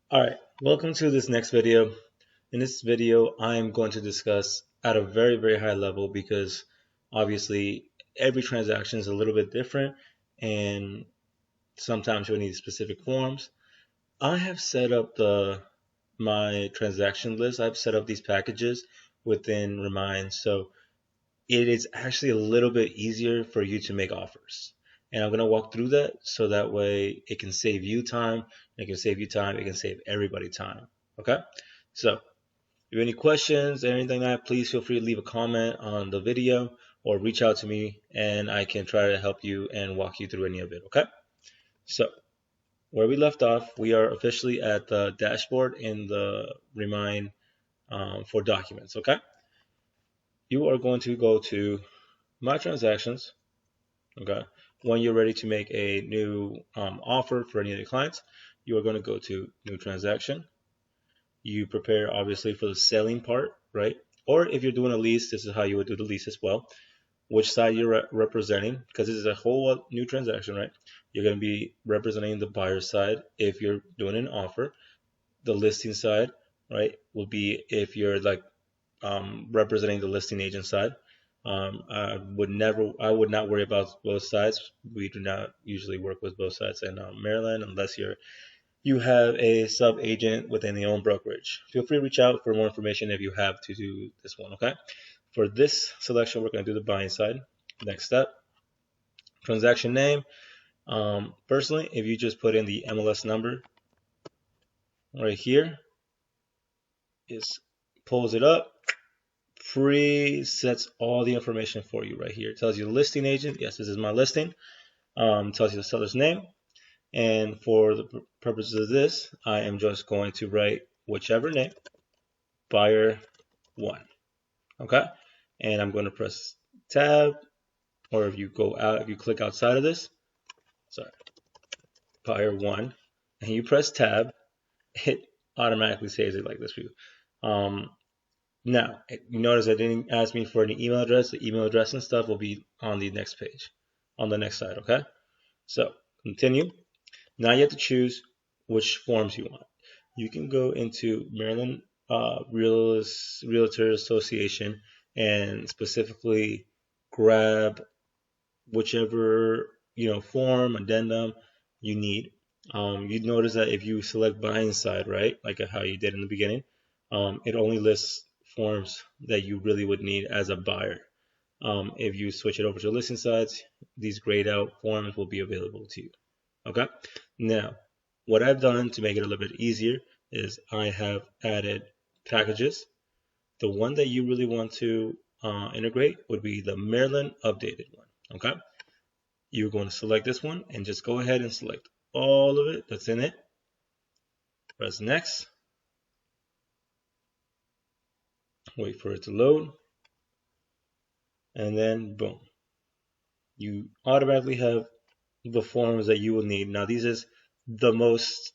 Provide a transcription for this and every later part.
Alright, welcome to this next video. In this video, I am going to discuss at a very high level because obviously every transaction is a little bit different and sometimes you'll need specific forms. I have set up my transaction list. I've set up these packages within Remine, so it is actually a little bit easier for you to make offers. And I'm going to walk through that so that way it can save you time, it can save you time, it can save everybody time. Okay? So, if you have any questions or anything like that, please feel free to leave a comment on the video or reach out to me and I can try to help you and walk you through any of it. Okay? So, where we left off, we are officially at the dashboard in the Remine for documents. Okay? You are going to go to My Transactions. Okay. When you're ready to make a new offer for any of the clients, you are going to go to New Transaction. You prepare obviously for the selling part, right? Or if you're doing a lease, this is how you would do the lease as well. Which side you're representing, because this is a whole new transaction, right? You're going to be representing the buyer side if you're doing an offer. The listing side, right, will be if you're like representing the listing agent side. I would not worry about both sides. We do not usually work with both sides in Maryland unless you have a sub agent within the own brokerage. Feel free to reach out for more information if you have to do this one. Okay. For this selection, we're going to do the buying side. Next step, transaction name. Personally, if you just put in the MLS number right here, it pulls it up, pre-sets all the information for you right here. It tells you the listing agent. Yes, this is my listing. Tells you the seller's name. And for the purposes of this, I am just going to write whichever name, buyer one. Okay. And I'm going to press tab, or if you go out, if you click outside of this, sorry, buyer one, and you press tab, it automatically saves it like this for you. Now, you notice it didn't ask me for any email address. The email address and stuff will be on the next page, on the next side, okay? So, continue. Now you have to choose which forms you want. You can go into Maryland Realtor Association and specifically grab whichever form, addendum you need. You'd notice that if you select buying side, right, like how you did in the beginning, it only lists forms that you really would need as a buyer. If you switch it over to listing sides, these grayed out forms will be available to you. Okay. Now, what I've done to make it a little bit easier is I have added packages. The one that you really want to integrate would be the Maryland updated one. Okay. You're going to select this one and just go ahead and select all of it that's in it. Press next. Wait for it to load. And then boom. You automatically have the forms that you will need. Now these is the most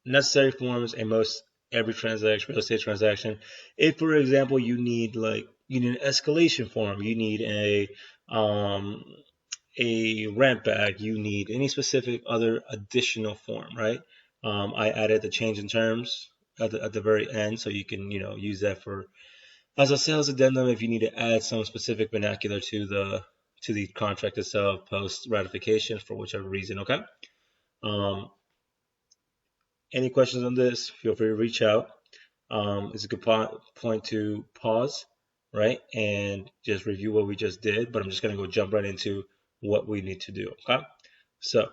necessary forms in most every transaction, real estate transaction. If for example you need an escalation form, you need a rent bag, you need any specific other additional form, right? I added the change in terms at the very end, so you can use that for as a sales addendum if you need to add some specific vernacular to the contract itself post ratification for whichever reason. Okay. Um, any questions on this? Feel free to reach out. It's a good point to pause, right, and just review what we just did. But I'm just going to go jump right into what we need to do. Okay. So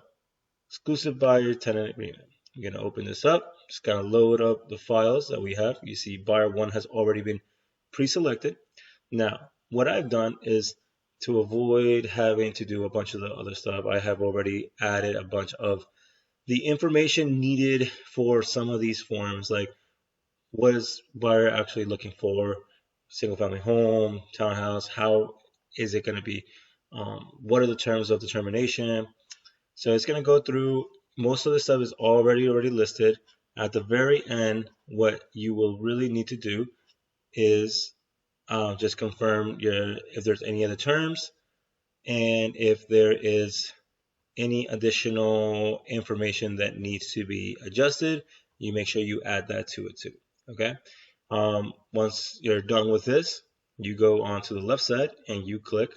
exclusive buyer tenant agreement. I'm going to open this up. Just going to load up the files that we have. You see buyer one has already been pre-selected. Now, what I've done is to avoid having to do a bunch of the other stuff, I have already added a bunch of the information needed for some of these forms, like what is buyer actually looking for, single family home, townhouse, how is it going to be, what are the terms of determination. So it's going to go through, most of the stuff is already listed. At the very end, what you will really need to do is just confirm if there's any other terms and if there is any additional information that needs to be adjusted, you make sure you add that to it too. Okay. Once you're done with this, you go onto the left side and you click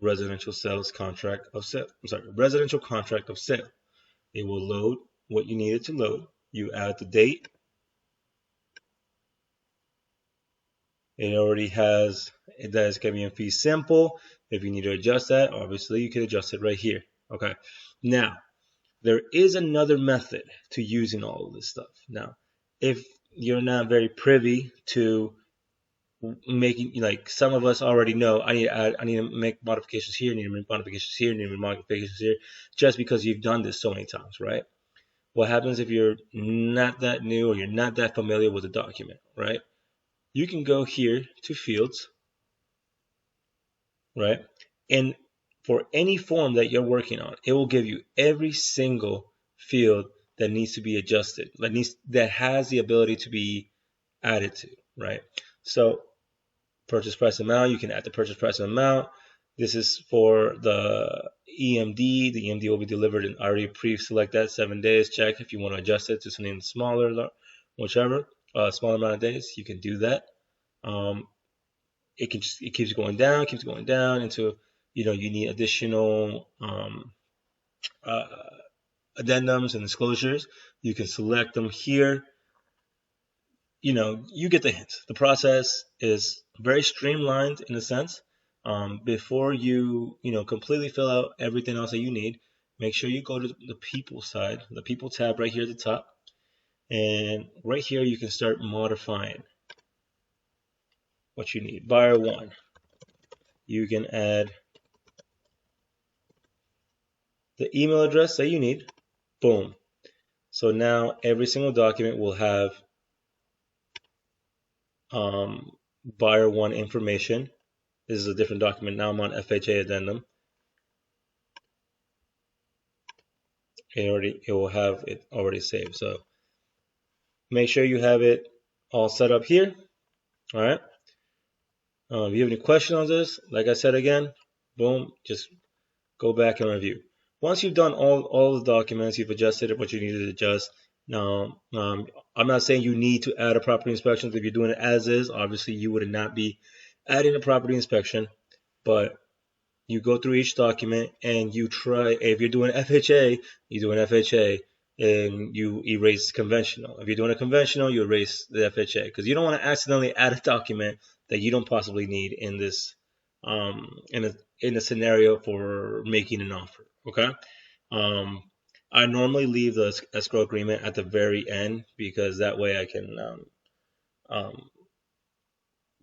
residential sales contract of sale. I'm sorry, residential contract of sale. It will load what you need it to load. You add the date. It already has that is going to be in fee simple. If you need to adjust that, obviously you can adjust it right here. Okay. Now, there is another method to using all of this stuff. Now, if you're not very privy to making, like some of us already know, I need to add, I need to make modifications here, I need to make modifications here, I need to make modifications here, just because you've done this so many times, right? What happens if you're not that new or you're not that familiar with the document, right? You can go here to fields, right? And for any form that you're working on, it will give you every single field that needs to be adjusted, that has the ability to be added to, right? So purchase price amount, you can add the purchase price amount. This is for the EMD. The EMD will be delivered in already pre-select that 7 days. Check if you want to adjust it to something smaller, whichever, smaller amount of days, you can do that. Um, it keeps going down until you need additional uh, addendums and disclosures. You can select them here. You get the hint. The process is very streamlined in a sense. Before you completely fill out everything else that you need, make sure you go to the people side, the people tab right here at the top, and right here you can start modifying what you need. Buyer one, you can add the email address that you need. Boom. So now every single document will have buyer one information. This is a different document. Now I'm on FHA addendum. It will have it already saved. So make sure you have it all set up here. All right. If you have any questions on this, like I said again, boom, just go back and review. Once you've done all the documents, you've adjusted what you needed to adjust. Now, I'm not saying you need to add a property inspection. If you're doing it as is, obviously you would not be adding a property inspection, but you go through each document and you try. If you're doing FHA, you do an FHA and you erase conventional. If you're doing a conventional, you erase the FHA because you don't want to accidentally add a document that you don't possibly need in this in a scenario for making an offer. Okay. Um, I normally leave the escrow agreement at the very end because that way I can um,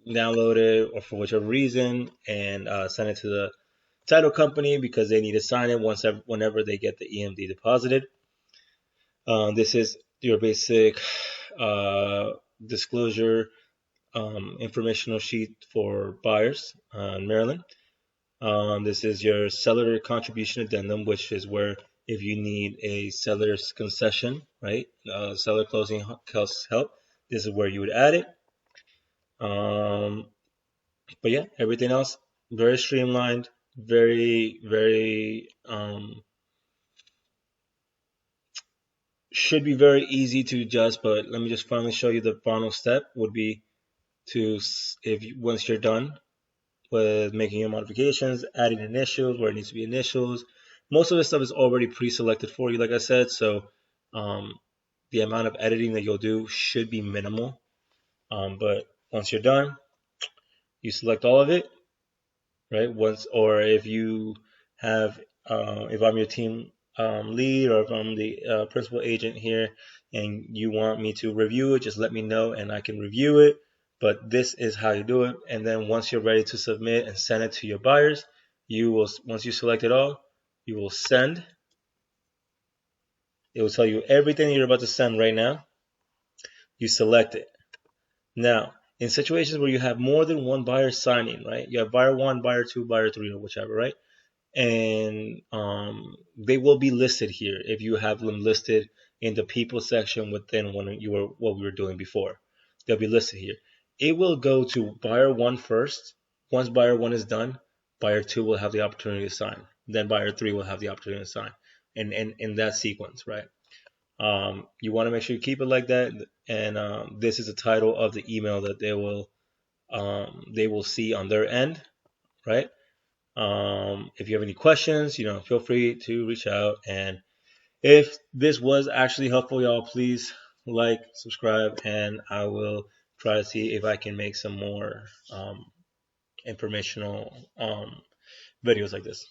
download it or for whichever reason and send it to the title company because they need to sign it whenever they get the EMD deposited. This is your basic disclosure informational sheet for buyers in Maryland. This is your seller contribution addendum, which is where if you need a seller's concession, right, seller closing costs help, this is where you would add it. But yeah, everything else very streamlined, very, very should be very easy to adjust. But let me just finally show you the final step would be to once you're done with making your modifications, adding initials where it needs to be initials. Most of this stuff is already pre-selected for you, like I said. So the amount of editing that you'll do should be minimal. But once you're done, you select all of it, right? Or if you have, if I'm your team lead or if I'm the principal agent here and you want me to review it, just let me know and I can review it. But this is how you do it. And then once you're ready to submit and send it to your buyers, once you select it all, you will send. It will tell you everything you're about to send right now. You select it. Now, in situations where you have more than one buyer signing, right? You have buyer one, buyer two, buyer three, or whichever, right? And they will be listed here if you have them listed in the people section within what we were doing before. They'll be listed here. It will go to buyer one first. Once buyer one is done, buyer two will have the opportunity to sign. Then buyer three will have the opportunity to sign, and in that sequence, right? You want to make sure you keep it like that. And this is the title of the email that they will see on their end, right? If you have any questions, feel free to reach out. And if this was actually helpful, y'all, please like, subscribe, and I will try to see if I can make some more informational videos like this.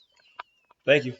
Thank you.